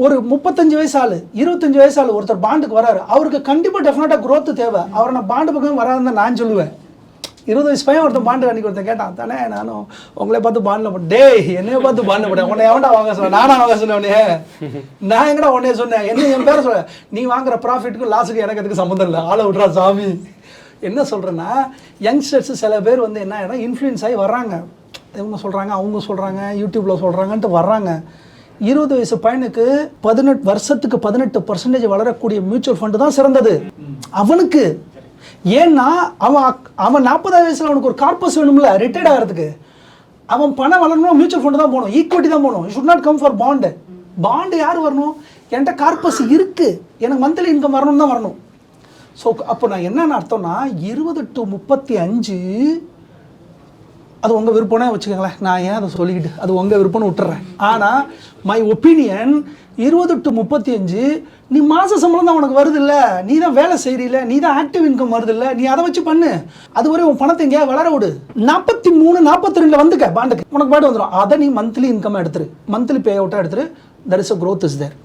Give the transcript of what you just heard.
ஒரு 35 வயசு ஆள் 25 வயசு ஆள் ஒருத்தர் பாண்டுக்கு வராரு, அவருக்கு கண்டிப்பாக டெஃபினட்டாக growth தேவை. அவரை நான் பாண்டு பக்கம் வராதுன்னு நான் சொல்லுவேன். 20 வயசு பையன் ஒருத்தன் பாண்டு அன்றைக்கி ஒருத்தன் கேட்டான், தானே நானும் உங்களே பார்த்து பாண்டில் போட்டேன். டேய் என்னைய பார்த்து பாண்டு போட்டேன், உன்னை எவன்டா வாங்க சொன்னேன்? நானா வாங்க சொன்னேன் உடனே? நான் எங்கடா உடனே சொன்னேன்? என்ன என் பேரை சொல்ல, நீ வாங்குற ப்ராஃபிட்டுக்கும் லாஸுக்கு எனக்கு எதுக்கு சம்மந்தம் இல்லை, ஆளை விட்றா சாமி. என்ன சொல்கிறேன்னா, யங்ஸ்டர்ஸ் சில பேர் வந்து என்ன ஆகிடும், இன்ஃப்ளூயன்ஸ் ஆகி வர்றாங்க. இவங்க சொல்கிறாங்க, அவங்க சொல்கிறாங்க, யூடியூப்பில் சொல்கிறாங்கன்ட்டு வர்றாங்க. 20 வயசு பையனுக்கு 18 வருஷத்துக்கு 18% வளரக்கூடிய மியூச்சுவல் ஃபண்டு தான் சிறந்தது அவனுக்கு. ஏன்னா அவன் 40 வயசில் அவனுக்கு ஒரு கார்பஸ் வேணும்ல ரிட்டையர்ட் ஆகிறதுக்கு. அவன் பணம் வளரணும், மியூச்சுவல் ஃபண்டு தான் போகணும், ஈக்விட்டி தான் போகணும். Should not come for bond. Bond யார் வரணும்? என்கிட்ட கார்பஸ் இருக்குது, எனக்கு மந்த்லி இன்கம் வரணும் தான் வரணும். ஸோ அப்போ நான் என்னென்ன அர்த்தம்னா 20 to 35 அது உங்கள் விருப்பம்னே வச்சுக்கோங்களேன். நான் ஏன் அதை சொல்லிக்கிட்டு, அது உங்கள் விருப்பம்னு விட்டுறேன். ஆனால் மை ஒப்பீனியன் 20 to 35 நீ மாத சம்பளம் தான் உனக்கு வருது இல்லை, நீ தான் வேலை செய்கிறீல, நீ தான் ஆக்டிவ் இன்கம் வருது இல்லை, நீ அதை வச்சு பண்ணு. அது வரை உன் பணத்தை எங்கேயா வளர விடு. 43 42 வந்துக்க பாண்டுக்கு உனக்கு பாட்டு வந்துடும். அதை நீ மந்த்லி இன்கம் எடுத்துரு, மந்த்லி பே அவுட்டாக எடுத்துரு. That is a growth is there.